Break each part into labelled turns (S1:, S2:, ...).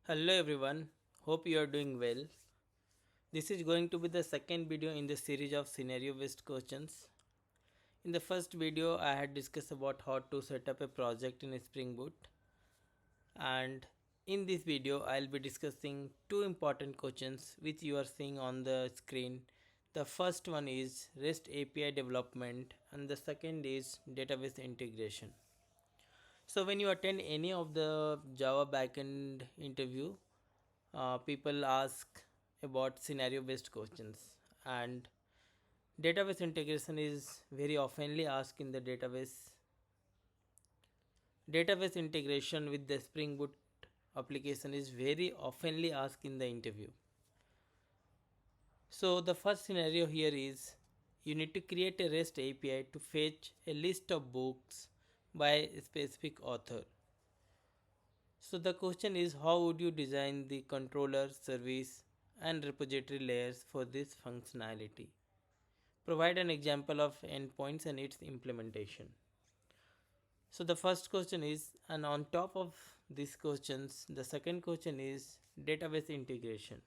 S1: Hello everyone, hope you are doing well. This is going to be the second video in the series of scenario based questions. In the first video, I had discussed about how to set up a project in Spring Boot, and in this video, I'll be discussing two important questions which you are seeing on the screen. The first one is REST API development, and the second is database integration. So, when you attend any of the Java backend interview, people ask about scenario based questions, and database integration is very oftenly asked in the database integration with the Spring Boot application is very oftenly asked in the interview. So the first scenario here is you need to create a REST API to fetch a list of books by a specific author. So the question is, how would you design the controller, service and repository layers for this functionality? Provide an example of endpoints and its implementation. So the first question is, and on top of these questions, the second question is database integration.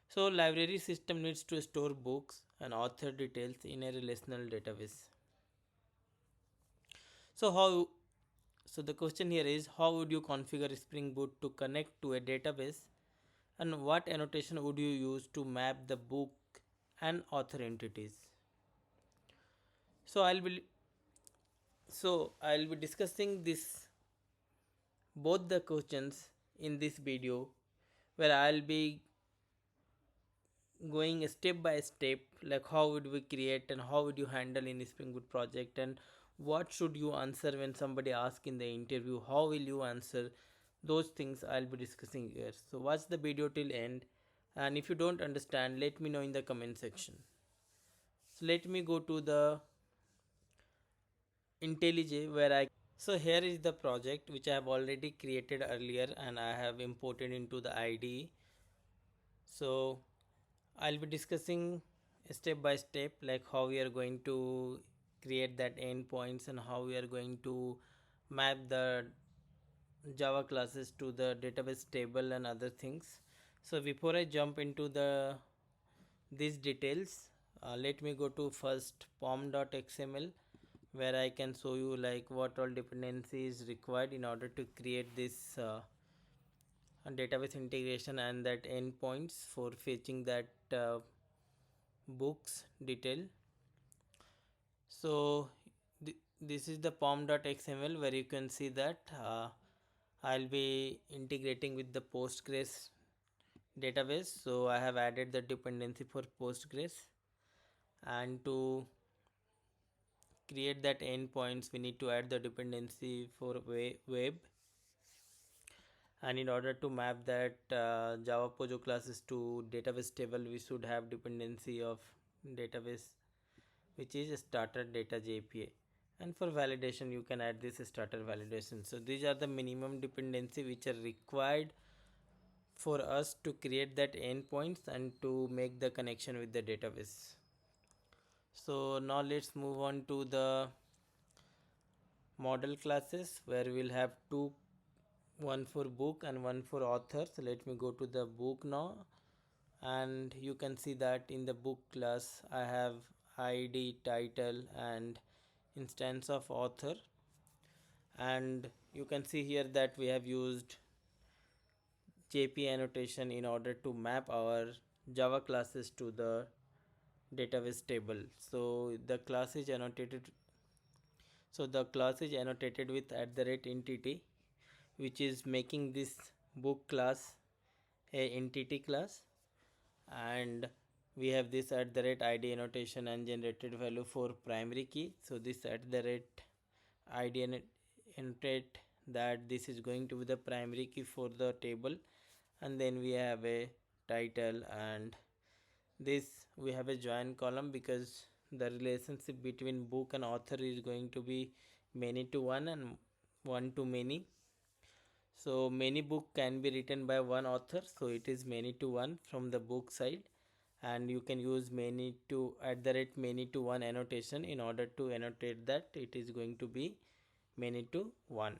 S1: So library system needs to store books and author details in a relational database. So how so the question here is, how would you configure Spring Boot to connect to a database, and what annotation would you use to map the book and author entities? So I'll be discussing this both the questions in this video, where I'll be going step by step, like how would we create and how would you handle in Spring Boot project, and what should you answer when somebody asks in the interview, how will you answer. Those things I'll be discussing here, so watch the video till end, and if you don't understand, let me know in the comment section. So let me go to the IntelliJ where I so here is the project which I have already created earlier and I have imported into the IDE. So I'll be discussing step by step, like how we are going to create that endpoints and how we are going to map the Java classes to the database table and other things. So before I jump into these details, let me go to first pom.xml, where I can show you like what all dependency is required in order to create this database integration and that endpoints for fetching that books detail. So this is the pom.xml, where you can see that I'll be integrating with the Postgres database. So I have added the dependency for Postgres, and to create that endpoints we need to add the dependency for web, and in order to map that Java Pojo classes to database table, we should have dependency of database, which is starter data JPA, and for validation you can add this starter validation. So these are the minimum dependency which are required for us to create that endpoints and to make the connection with the database. So now let's move on to the model classes, where we'll have two, one for book and one for author. So let me go to the book now, and you can see that in the book class I have ID, title and instance of author, and you can see here that we have used JPA annotation in order to map our Java classes to the database table. So the class is annotated with @entity, which is making this book class a entity class, and we have this @id annotation and generated value for primary key. So this @id annotate that this is going to be the primary key for the table, and then we have a title, and this we have a join column because the relationship between book and author is going to be many to one and one to many. So many book can be written by one author, so it is many to one from the book side, and you can use many to many to one annotation in order to annotate that it is going to be many to one.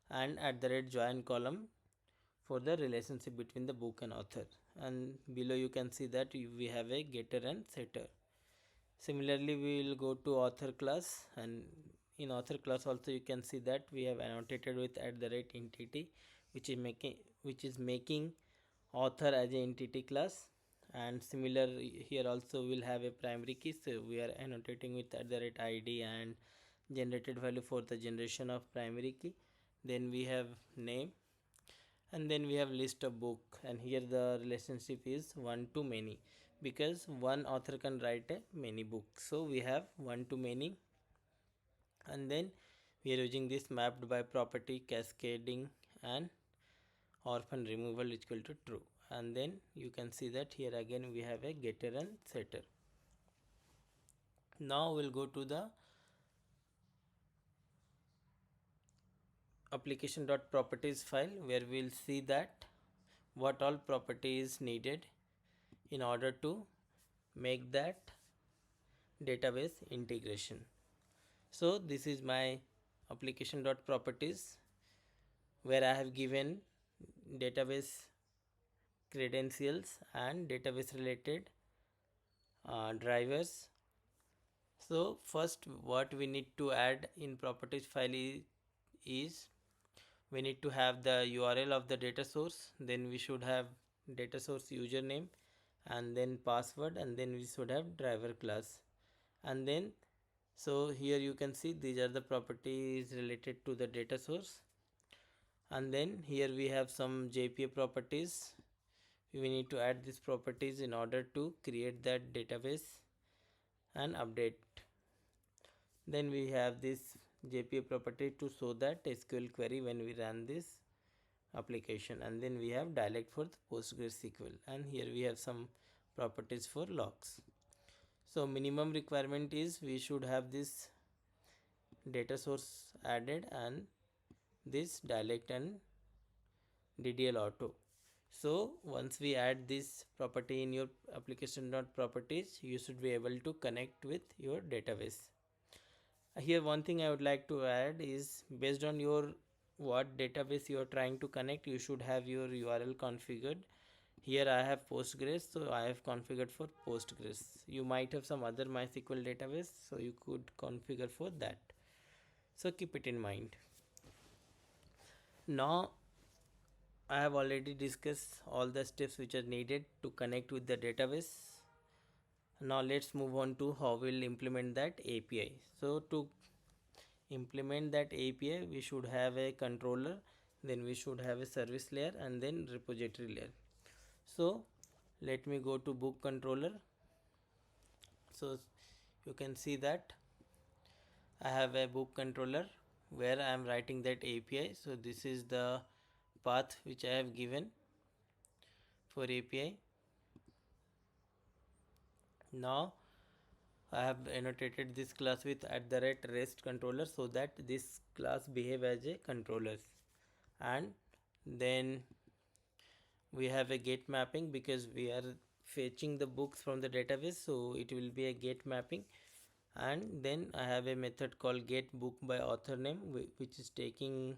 S1: and at the rate join column for the relationship between the book and author. And below you can see that we have a getter and setter. Similarly, we will go to author class, and in author class also you can see that we have annotated with at the rate entity, which is making author as a entity class. And similar here also we'll have a primary key, so we are annotating with at the rate id and generated value for the generation of primary key. Then we have name, and then we have list of book, and here the relationship is one to many because one author can write a many books, so we have one to many. And then we are using this mapped by property cascading and orphan removal is equal to true. And then you can see that here again we have a getter and setter. Now we'll go to the application.properties file, where we'll see that what all property is needed in order to make that database integration. So this is my application.properties, where I have given database credentials and database related drivers. So first what we need to add in properties file is we need to have the URL of the data source, then we should have data source username and then password, and then we should have driver class. And then so here you can see these are the properties related to the data source. And then here we have some JPA properties. We need to add these properties in order to create that database and update. Then we have this JPA property to show that SQL query when we run this application. And then we have dialect for the PostgreSQL, and here we have some properties for logs. So minimum requirement is we should have this data source added and this dialect and DDL auto. So once we add this property in your application.properties, you should be able to connect with your database. Here one thing I would like to add is based on your what database you are trying to connect, you should have your URL configured. Here I have Postgres, so I have configured for Postgres. You might have some other MySQL database, so you could configure for that. So keep it in mind. Now I have already discussed all the steps which are needed to connect with the database. Now let's move on to how we'll implement that API. So to implement that API, we should have a controller, then we should have a service layer, and then repository layer. So let me go to book controller. So you can see that I have a book controller where I am writing that API. So this is the path which I have given for API. Now I have annotated this class with @rest controller so that this class behave as a controller. And then we have a get mapping because we are fetching the books from the database, so it will be a get mapping. And then I have a method called get book by author name, which is taking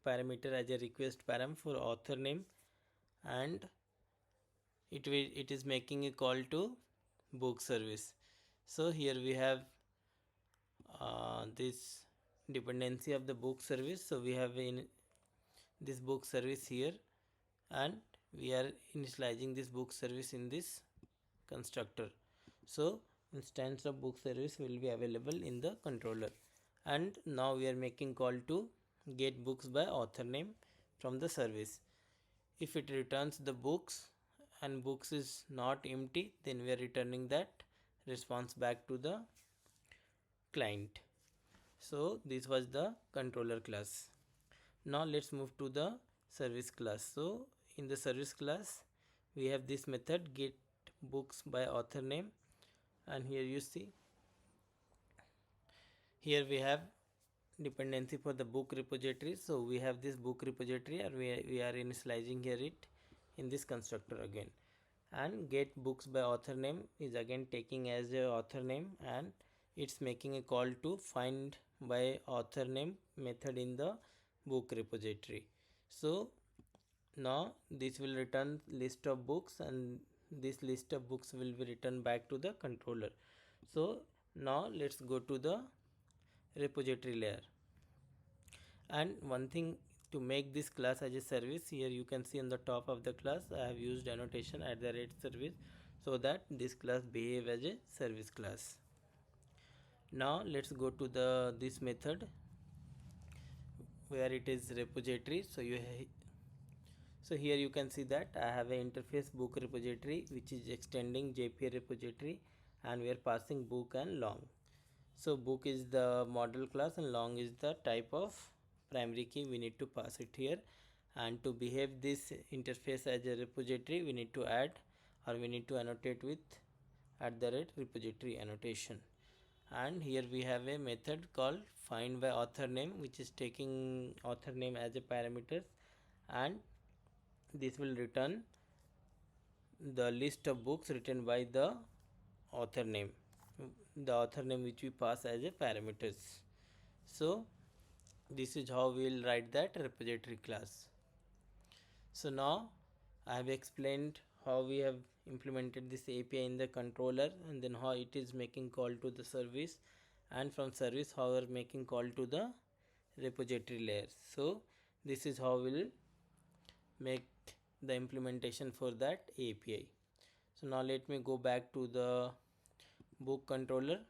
S1: parameter as a request param for author name, and it is making a call to book service. So here we have this dependency of the book service. So we have in this book service here, and we are initializing this book service in this constructor. So instance of book service will be available in the controller. And now we are making call to get books by author name from the service. If it returns the books and books is not empty, then we are returning that response back to the client. So this was the controller class. Now let's move to the service class. So in the service class we have this method get books by author name, and here you see here we have dependency for the book repository. So we have this book repository, and we are initializing here it in this constructor again. And get books by author name is again taking as a author name, and it's making a call to find by author name method in the book repository. So now this will return list of books, and this list of books will be returned back to the controller. So now let's go to the repository layer. And one thing, to make this class as a service, here you can see on the top of the class I have used annotation @service, so that this class behave as a service class. Now let's go to the this method where it is repository. So here you can see that I have an interface book repository which is extending JPA repository, and we are passing book and long. So book is the model class and long is the type of primary key. We need to pass it here, and to behave this interface as a repository we need to add, or we need to annotate with @repository annotation. And here we have a method called find by author name, which is taking author name as a parameter, and this will return the list of books written by the author name, which we pass as a parameters. So this is how we will write that repository class. So now I have explained how we have implemented this API in the controller, and then how it is making call to the service, and from service how we are making call to the repository layer. So this is how we will make the implementation for that API. So now let me go back to the book controller.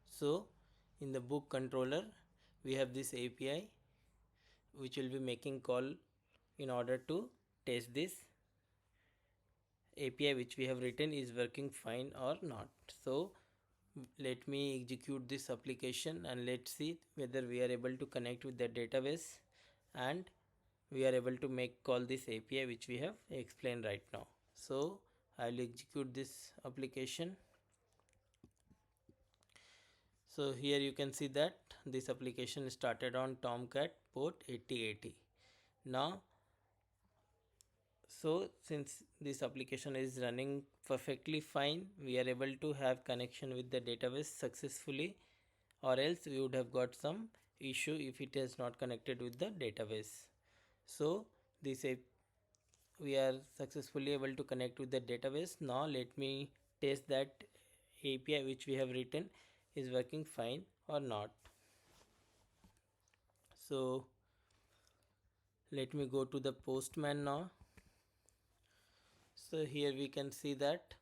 S1: So in the book controller we have this API which will be making call in order to test this API which we have written is working fine or not. So let me execute this application and let's see whether we are able to connect with the database, and we are able to make call this API which we have explained right now. So I will execute this application. So here you can see that this application started on Tomcat port 8080. Now, so since this application is running perfectly fine, we are able to have connection with the database successfully, or else we would have got some issue if it is not connected with the database. So this we are successfully able to connect with the database. Now let me test that API which we have written is working fine or not. So let me go to the Postman now. So here we can see that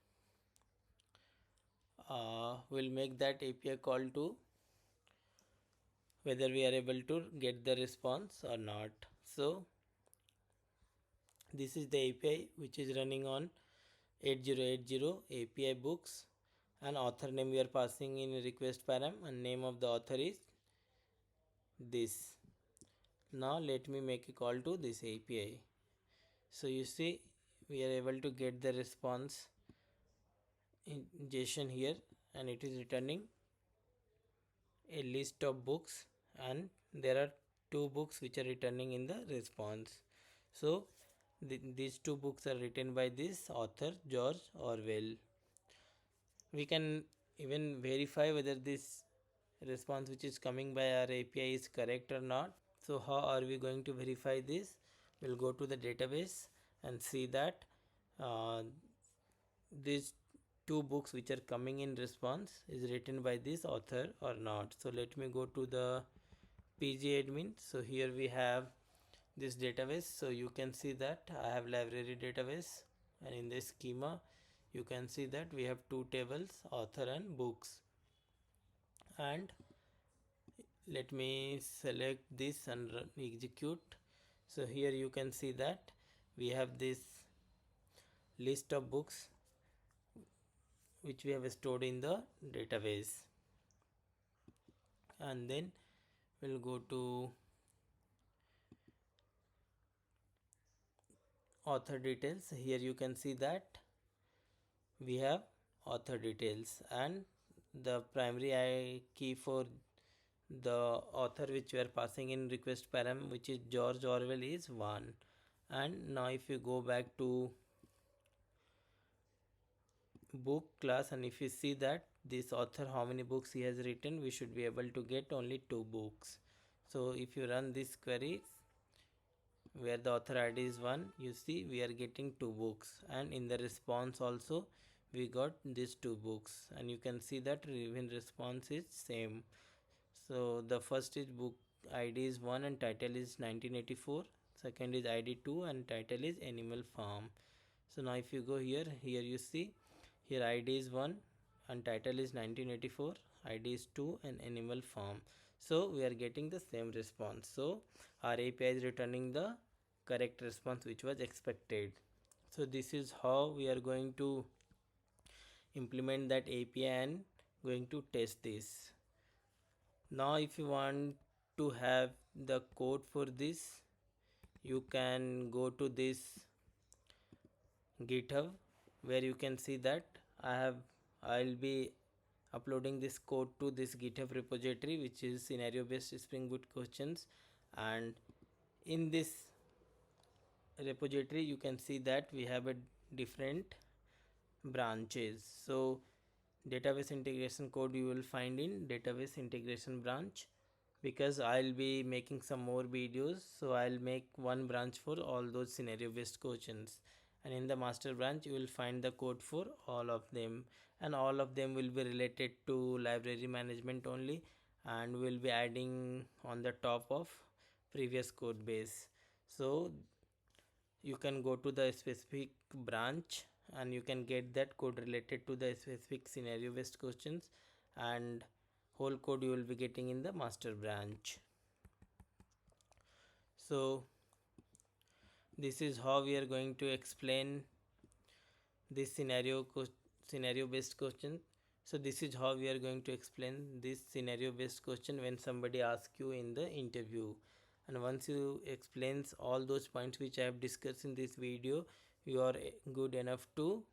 S1: we'll make that API call to whether we are able to get the response or not. So this is the API which is running on 8080 API books, and author name we are passing in request param, and name of the author is this. Now let me make a call to this API. So you see we are able to get the response in JSON here, and it is returning a list of books, and there are two books which are returning in the response. So these two books are written by this author George Orwell. We can even verify whether this response which is coming by our API is correct or not. So how are we going to verify this? We'll go to the database and see that these two books which are coming in response is written by this author or not. So let me go to the PG admin. So here we have this database. So you can see that I have library database, and in the schema you can see that we have two tables, author and books. And let me select this and execute. So here you can see that we have this list of books which we have stored in the database, and then we'll go to author details. Here you can see that we have author details, and the primary key for the author which we are passing in request param, which is George Orwell, is 1. And now if you go back to book class, and if you see that this author how many books he has written, we should be able to get only 2 books. So if you run this query where the author ID is 1, you see we are getting 2 books, and in the response also we got these 2 books, and you can see that even response is same. So the first is book ID is 1 and title is 1984. Second is ID 2 and title is Animal Farm. So now if you go here you see here ID is 1 and title is 1984, ID is 2 and Animal Farm. So we are getting the same response. So our API is returning the correct response which was expected. So this is how we are going to implement that API and going to test this. Now if you want to have the code for this, you can go to this GitHub where you can see that I'll be uploading this code to this GitHub repository, which is scenario based Spring Boot questions. And in this repository you can see that we have a different branches. So database integration code you will find in database integration branch, because I'll be making some more videos, so I'll make one branch for all those scenario based questions, and in the master branch you will find the code for all of them, and all of them will be related to library management only, and we'll be adding on the top of previous code base. So you can go to the specific branch and you can get that code related to the specific scenario based questions, and whole code you will be getting in the master branch. So this is how we are going to explain this scenario based question. So this is how we are going to explain this scenario based question when somebody asks you in the interview. And once you explains all those points which I have discussed in this video, you are good enough to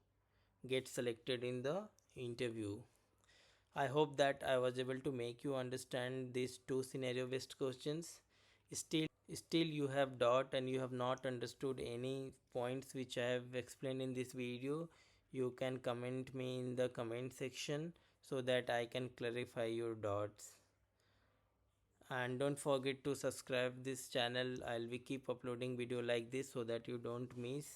S1: get selected in the interview. I hope that I was able to make you understand these two scenario based questions. Still you have doubt and you have not understood any points which I have explained in this video, you can comment me in the comment section so that I can clarify your doubts. And don't forget to subscribe this channel. I'll be keep uploading video like this so that you don't miss.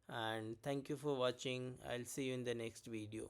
S1: And thank you for watching. I'll see you in the next video.